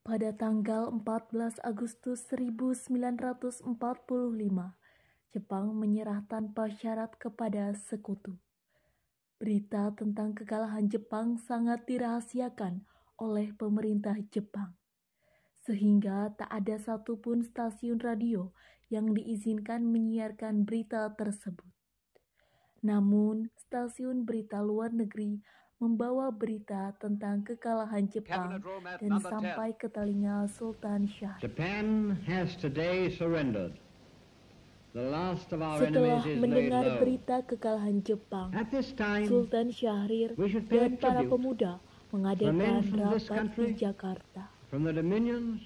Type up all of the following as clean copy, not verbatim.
pada tanggal 14 Agustus 1945, Jepang menyerah tanpa syarat kepada sekutu. Berita tentang kekalahan Jepang sangat dirahasiakan oleh pemerintah Jepang, sehingga tak ada satupun stasiun radio yang diizinkan menyiarkan berita tersebut. Namun, stasiun berita luar negeri membawa berita tentang kekalahan Jepang dan sampai ke telinga Sultan Syahrir. Japan has today surrendered. The last of our Setelah enemies is laid mendengar low. berita kekalahan Jepang, At this time, Sultan Syahrir we should pay dan para tribute pemuda mengadakan men from this rapat country, di Jakarta. from the dominions,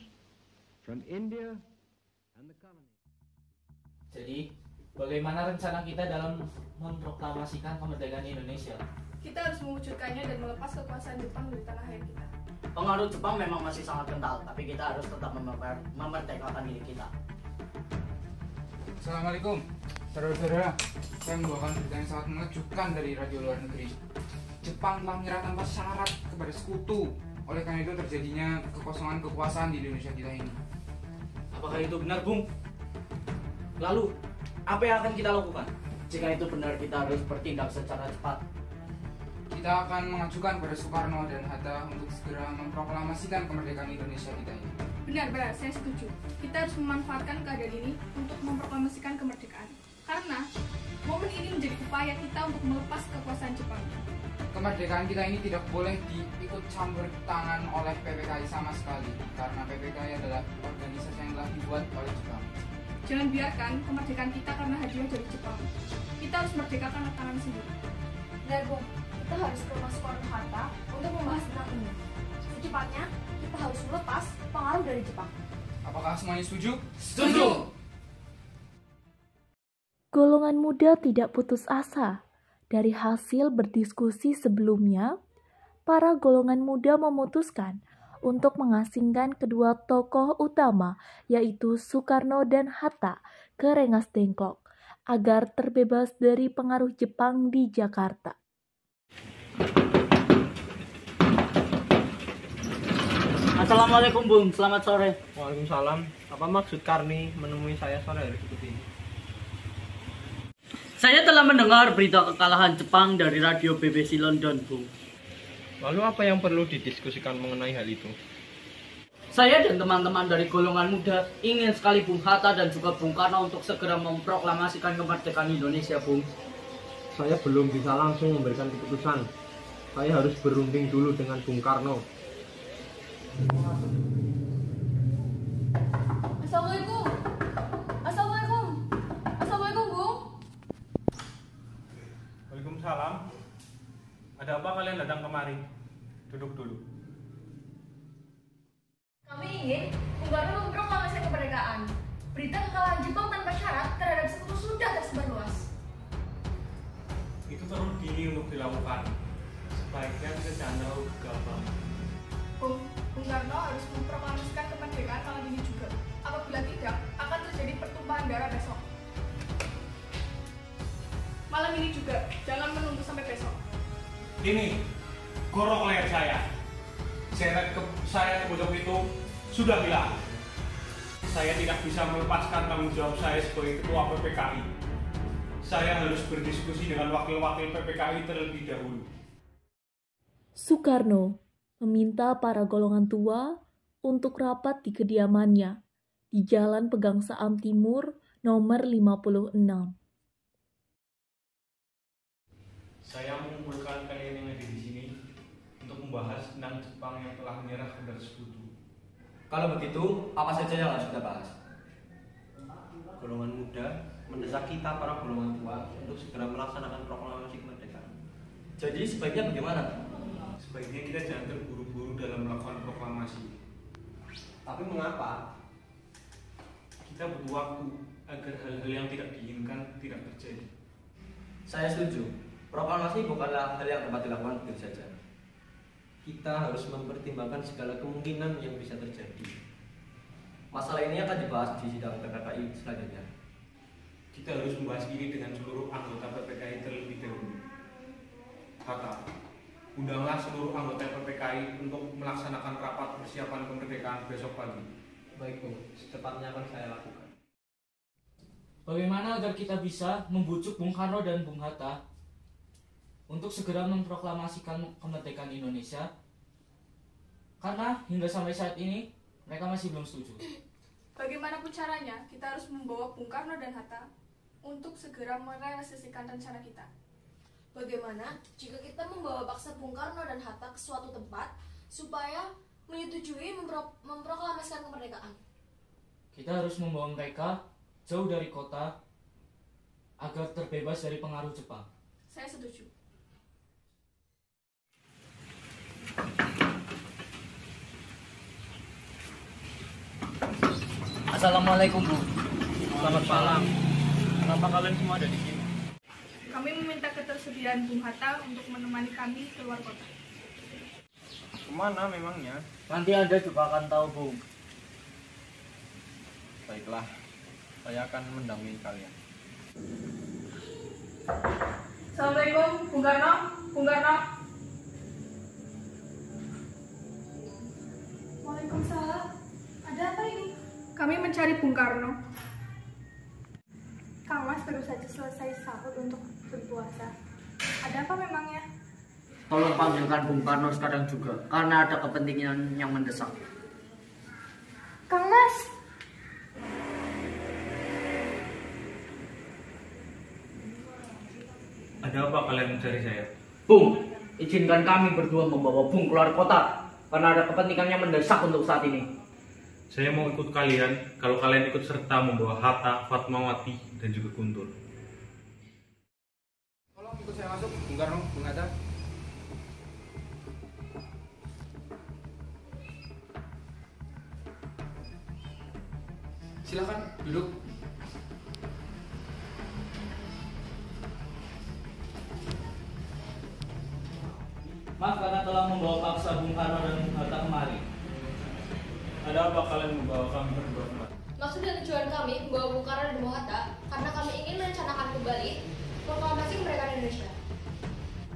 from India, and the colonies. Jadi, bagaimana rencana kita dalam memproklamasikan kemerdekaan Indonesia? Kita harus mewujudkannya dan melepas kekuasaan Jepang dari tanah air kita. Pengaruh Jepang memang masih sangat kental, tapi kita harus tetap memerdekakan diri kita. Assalamualaikum, saudara-saudara. Saya membawakan berita yang sangat mengejutkan dari radio luar negeri. Jepang telah menyerah tanpa syarat kepada sekutu. Oleh karena itu terjadinya kekosongan kekuasaan di Indonesia kita ini. Apakah itu benar, Bung? Lalu, apa yang akan kita lakukan? Jika itu benar, kita harus bertindak secara cepat. Kita akan mengajukan kepada Soekarno dan Hatta untuk segera memproklamasikan kemerdekaan Indonesia kita ini. Benar, saya setuju. Kita harus memanfaatkan keadaan ini untuk memproklamasikan kemerdekaan. Karena momen ini menjadi upaya kita untuk melepas kekuasaan Jepang. Kemerdekaan kita ini tidak boleh diikut campur tangan oleh PPKI sama sekali, karena PPKI adalah organisasi yang telah dibuat oleh Jepang. Jangan biarkan kemerdekaan kita karena hadiah dari Jepang. Kita harus merdekakan tangan sendiri. Benar, Bung. Kita harus ke rumah Soekarno-Hatta untuk membahas tentang ini. Secepatnya, kita harus melepas pengaruh dari Jepang. Apakah semuanya setuju? Setuju! Golongan muda tidak putus asa. Dari hasil berdiskusi sebelumnya, para golongan muda memutuskan untuk mengasingkan kedua tokoh utama, yaitu Soekarno dan Hatta, ke Rengas Dengklok, agar terbebas dari pengaruh Jepang di Jakarta. Assalamualaikum, Bung. Selamat sore. Waalaikumsalam. Apa maksud Karni menemui saya sore hari seperti ini? Saya telah mendengar berita kekalahan Jepang dari radio BBC London, Bung. Lalu apa yang perlu didiskusikan mengenai hal itu? Saya dan teman-teman dari golongan muda ingin sekali Bung Hatta dan juga Bung Karno untuk segera memproklamasikan kemerdekaan Indonesia, Bung. Saya belum bisa langsung memberikan keputusan. Saya harus berunding dulu dengan Bung Karno. Assalamualaikum. Assalamualaikum. Assalamualaikum, Bung. Waalaikumsalam. Ada apa kalian datang kemari? Duduk dulu. Kami ingin Bung Karno memproklamasikan kemerdekaan. Berita kekalahan Jepang tanpa syarat terhadap sekutu sudah tersebar luas. Itu terlalu dini untuk dilakukan. Sebaiknya kita jangan terlalu gegabah. Bung Karno harus memproklamasikan kemerdekaan malam ini juga. Apabila tidak, akan terjadi pertumpahan darah besok. Malam ini juga, jangan menunggu sampai besok. Ini, gorok leher saya. Saya bocok itu sudah bilang. Saya tidak bisa melepaskan tanggung jawab saya sebagai ketua PPKI. Saya harus berdiskusi dengan wakil-wakil PPKI terlebih dahulu. Soekarno meminta para golongan tua untuk rapat di kediamannya di Jalan Pegangsaan Timur nomor 56. Saya mengumpulkan kalian yang ada di sini untuk membahas tentang Jepang yang telah menyerah kepada sekutu. Kalau begitu, apa saja yang harus kita bahas? Golongan muda mendesak kita para golongan tua untuk segera melaksanakan proklamasi kemerdekaan. Jadi sebaiknya bagaimana? Sebaiknya kita jangan terburu-buru dalam melakukan proklamasi. Tapi mengapa? Kita butuh waktu agar hal-hal yang tidak diinginkan tidak terjadi. Saya setuju. Proklamasi bukanlah hal yang dapat dilakukan begitu saja. Kita harus mempertimbangkan segala kemungkinan yang bisa terjadi. Masalah ini akan dibahas di sidang PPKI selanjutnya. Kita harus membahas ini dengan seluruh anggota PPKI terlebih dahulu. Hatta, Undanglah seluruh anggota PPKI untuk melaksanakan rapat persiapan kemerdekaan besok pagi. Baik Bung, secepatnya akan saya lakukan. Bagaimana agar kita bisa membujuk Bung Karno dan Bung Hatta untuk segera memproklamasikan kemerdekaan Indonesia? Karena hingga sampai saat ini mereka masih belum setuju. Bagaimanapun caranya, kita harus membawa Bung Karno dan Hatta untuk segera merealisasikan rencana kita. Bagaimana jika kita membawa paksa Bung Karno dan Hatta ke suatu tempat supaya menyetujui memproklamasikan kemerdekaan? Kita harus membawa mereka jauh dari kota agar terbebas dari pengaruh Jepang. Saya setuju. Assalamualaikum Bu. Selamat malam. Kenapa kalian semua ada di sini? Kami meminta ketersediaan Bung Hatta untuk menemani kami keluar kota. Kemana memangnya? Nanti Anda juga akan tahu Bung. Baiklah, saya akan mendampingi kalian. Assalamualaikum, Bung Karno. Bung Karno. Waalaikumsalam. Ada apa ini? Kami mencari Bung Karno. Kang Mas baru saja selesai sahur untuk berpuasa. Ada apa memangnya? Tolong panggilkan Bung Karno sekarang juga, karena ada kepentingan yang mendesak. Kang Mas! Ada apa kalian mencari saya? Bung, izinkan kami berdua membawa Bung keluar kota, karena ada kepentingan yang mendesak untuk saat ini. Saya mau ikut kalian kalau kalian ikut serta membawa Hatta, Fatmawati, dan juga Guntur. Tolong ikut saya masuk, Bung Karno, Bung Hatta. Silakan duduk. Maaf karena telah membawa paksa Bung Karno dan Bung Hatta kemari. Ada apa kalian membawa kami berdua kemari? Maksud dan tujuan kami membawa Bung Karno dan Bung Hatta karena kami ingin merencanakan kembali proklamasi kemerdekaan Indonesia.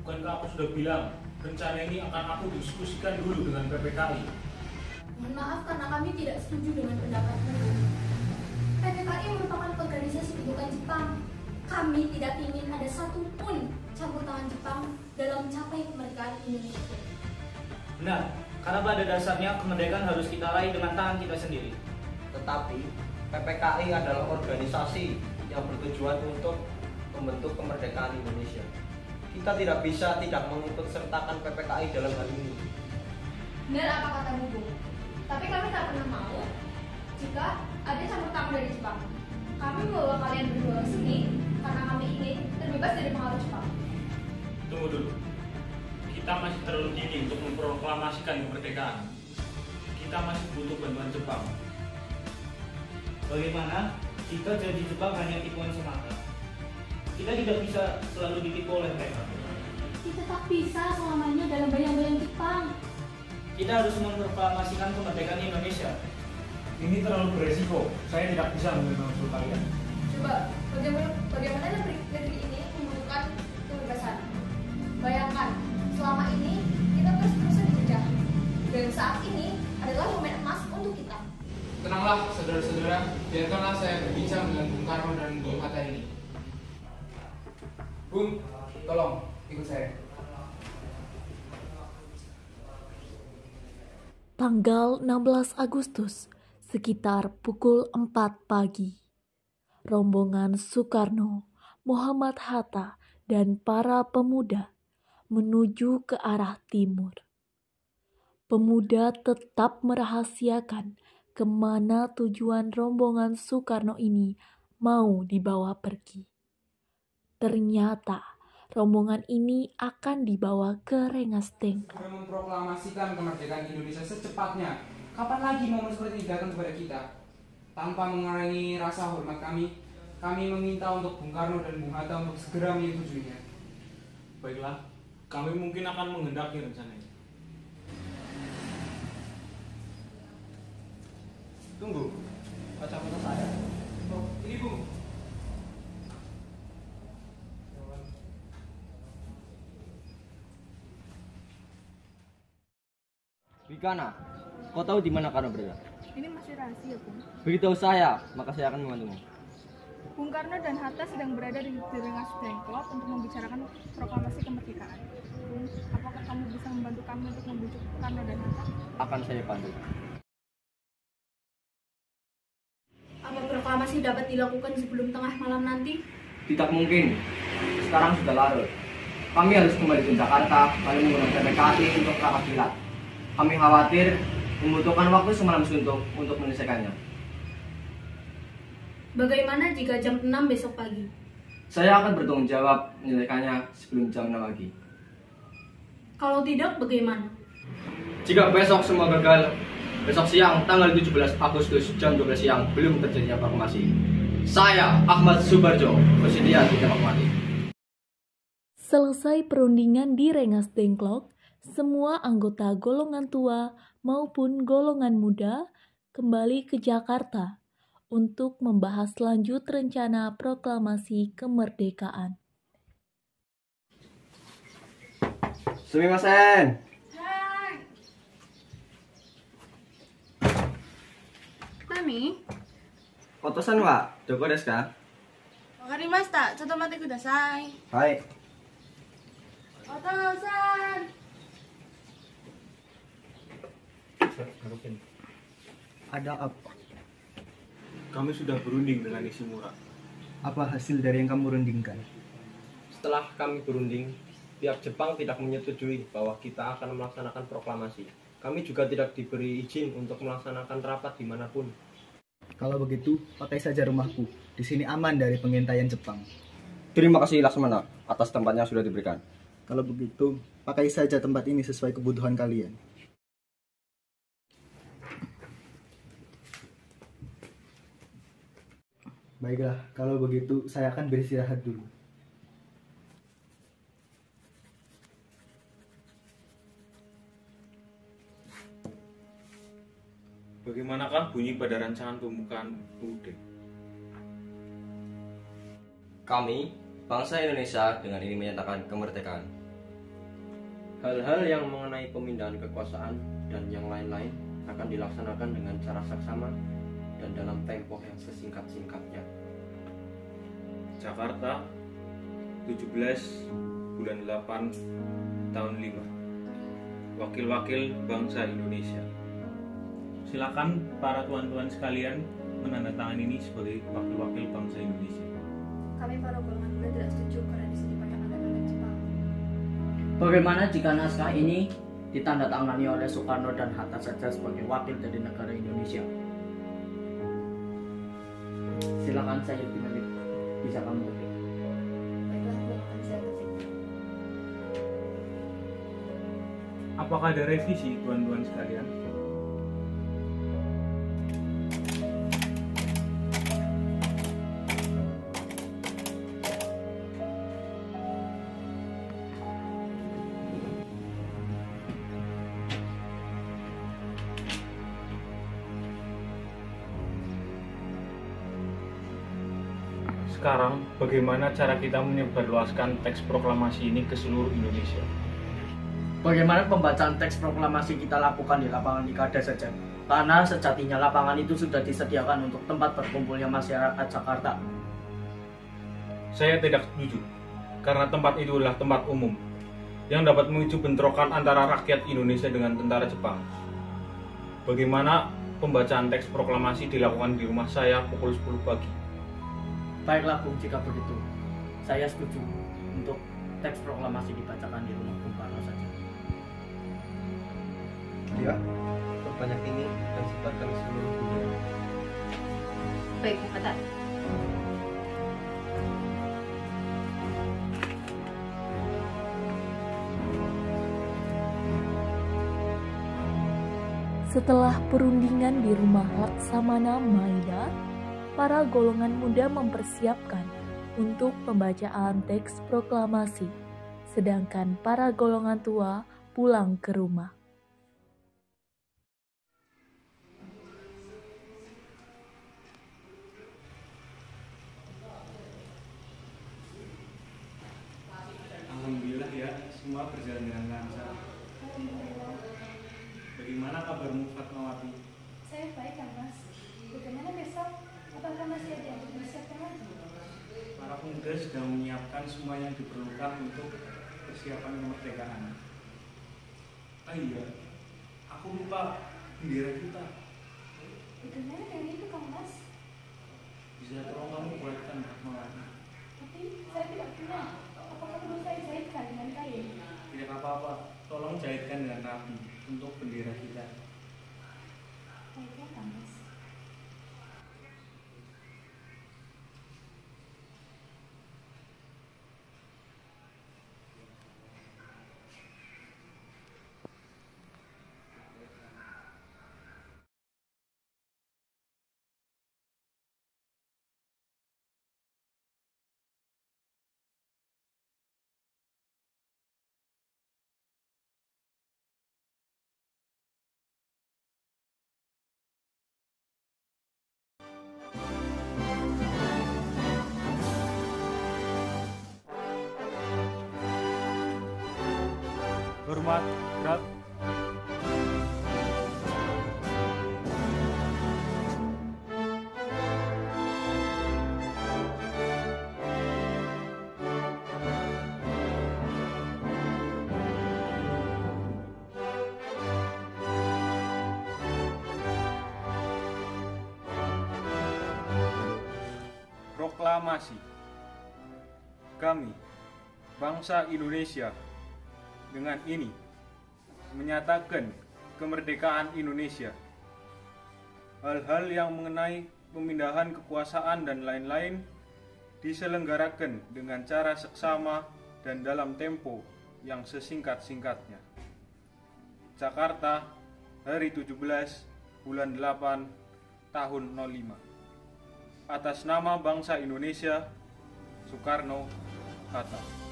Bukankah aku sudah bilang, rencana ini akan aku diskusikan dulu dengan PPKI? Mohon maaf karena kami tidak setuju dengan pendapatmu. PPKI merupakan organisasi bentukan Jepang. Kami tidak ingin ada satupun campur tangan Jepang dalam mencapai kemerdekaan Indonesia. Benar, karena pada dasarnya kemerdekaan harus kita raih dengan tangan kita sendiri. Tetapi PPKI adalah organisasi yang bertujuan untuk membentuk kemerdekaan Indonesia. Kita tidak bisa tidak mengikut sertakan PPKI dalam hal ini. Benar apa kata Bung? Tapi kami tak pernah mau jika ada campur tangan dari Jepang. Kami membawa kalian berdua ke sini karena kami ingin terbebas dari pengaruh Jepang. Tunggu dulu. Kita masih terlalu dini untuk memproklamasikan kemerdekaan. Kita masih butuh bantuan Jepang. Bagaimana jika janji Jepang hanya tipuan semata? Kita tidak bisa selalu ditipu oleh mereka. Kita tak bisa selamanya dalam bayang-bayang Jepang. Kita harus memproklamasikan kemerdekaan Indonesia. Ini terlalu beresiko. Saya tidak bisa menerima usul kalian. Coba, bagaimana negeri ini membutuhkan kebebasan? Bayangkan, selama ini kita terus-terusan dijajah. Dan saat ini adalah momen emas untuk kita. Tenanglah, saudara-saudara. Biarkanlah saya berbincang dengan Bung Karno dan Bung Hatta ini. Bung, tolong ikut saya. Tanggal 16 Agustus, sekitar pukul 4 pagi. Rombongan Soekarno, Muhammad Hatta, dan para pemuda menuju ke arah timur. Pemuda tetap merahasiakan kemana tujuan rombongan Soekarno ini mau dibawa pergi. Ternyata rombongan ini akan dibawa ke Rengas Dengklok. Kita memproklamasikan kemerdekaan Indonesia secepatnya. Kapan lagi momen seperti ini datang kepada kita? Tanpa mengurangi rasa hormat kami meminta untuk Bung Karno dan Bung Hatta untuk segera menyetujuinya. Baiklah, kami mungkin akan menghendaki rencana ini. Tunggu, kacamata saya. Oh, ini Bung. Wikana, kau tahu di mana Karno berada? Ini masih rahasia, Bung. Beritahu saya, maka saya akan membantumu. Bung Karno dan Hatta sedang berada di Rengas Dengklok untuk membicarakan proklamasi kemerdekaan. Bung, apakah kamu bisa membantu kami untuk membujuk Karno dan Hatta? Akan saya bantu. Apa proklamasi dapat dilakukan sebelum tengah malam nanti? Tidak mungkin. Sekarang sudah larut. Kami harus kembali ke Jakarta, lalu menggunakan PPKI untuk rapat kilat. Kami khawatir membutuhkan waktu semalam suntuk untuk menyelesaikannya. Bagaimana jika jam 6 besok pagi? Saya akan bertanggung jawab menyelesaikannya sebelum jam 6 pagi. Kalau tidak, bagaimana? Jika besok semua gagal, besok siang tanggal 17 Agustus jam 12 siang belum terjadinya proklamasi, saya Ahmad Subarjo bersedia ditembak mati. Selesai perundingan di Rengas Dengklok, semua anggota golongan tua maupun golongan muda kembali ke Jakarta untuk membahas lanjut rencana proklamasi kemerdekaan. Sumimasen. Hai. Nani? Otosan wa, doko desu ka? Wakarimashita. Chotto matte kudasai. Hai. Otosan. Ada apa? Kami sudah berunding dengan Ishimura. Apa hasil dari yang kamu rundingkan? Setelah kami berunding, pihak Jepang tidak menyetujui bahwa kita akan melaksanakan proklamasi. Kami juga tidak diberi izin untuk melaksanakan rapat dimanapun. Kalau begitu, pakai saja rumahku. Di sini aman dari pengintaian Jepang. Terima kasih Laksmana atas tempatnya sudah diberikan. Kalau begitu, pakai saja tempat ini sesuai kebutuhan kalian. Baiklah, kalau begitu saya akan beristirahat dulu. Bagaimanakah bunyi pada rancangan pembukaan UUD? Kami, bangsa Indonesia, dengan ini menyatakan kemerdekaan. Hal-hal yang mengenai pemindahan kekuasaan dan yang lain-lain akan dilaksanakan dengan cara saksama dan dalam tempo yang sesingkat-singkatnya. Jakarta, 17 bulan 8 tahun 5. Wakil-wakil bangsa Indonesia. Silakan para tuan-tuan sekalian menandatangani ini sebagai wakil-wakil bangsa Indonesia. Kami para golongan muda tidak setuju karena di sini banyak anak-anak Jepang. Bagaimana jika naskah ini ditandatangani oleh Soekarno dan Hatta saja sebagai wakil dari negara Indonesia? Silakan saya dimenit. Bisa kamu ketik. Baiklah, golongan saya ketik. Apakah ada revisi tuan-tuan sekalian? Sekarang, bagaimana cara kita menyebarluaskan teks proklamasi ini ke seluruh Indonesia? Bagaimana pembacaan teks proklamasi kita lakukan di lapangan Ikada saja? Karena sejatinya lapangan itu sudah disediakan untuk tempat berkumpulnya masyarakat Jakarta. Saya tidak setuju, karena tempat itu adalah tempat umum yang dapat memicu bentrokan antara rakyat Indonesia dengan tentara Jepang. Bagaimana pembacaan teks proklamasi dilakukan di rumah saya pukul 10 pagi? Baiklah Bung, jika begitu saya setuju untuk teks proklamasi dibacakan di rumah Bung Karno saja. Ya, perbanyak ini dan sebarkan di seluruh dunia. Baik, Bung Hatta. Setelah perundingan di rumah Laksamana Maida, para golongan muda mempersiapkan untuk pembacaan teks proklamasi, sedangkan para golongan tua pulang ke rumah. Alhamdulillah ya, semua berjalan dengan lancar. Bagaimana Bagaimana kabarmu, Fatmawati? Saya baik, Kang Mas. Bagaimana besok? Apakah masih ada yang dipersiapkan lagi? Para pemuda sedang menyiapkan semua yang diperlukan untuk persiapan kemerdekaan. Ah iya, aku lupa bendera kita. Bagaimana dengan itu, Kang Mas? Bisa tolong kamu buatkan, Fatmawati? Tapi saya tidak punya. Apakah perlu saya jahitkan dengan kain? Tidak apa-apa, tolong jahitkan dengan rapi untuk bendera kita. Baiklah, Kang Mas. Hormat, gerak. Proklamasi. Kami, bangsa Indonesia, dengan ini menyatakan kemerdekaan Indonesia. Hal-hal yang mengenai pemindahan kekuasaan dan lain-lain diselenggarakan dengan cara seksama dan dalam tempo yang sesingkat-singkatnya. Jakarta, hari 17 bulan 8 tahun 05. Atas nama bangsa Indonesia, Soekarno, Hatta.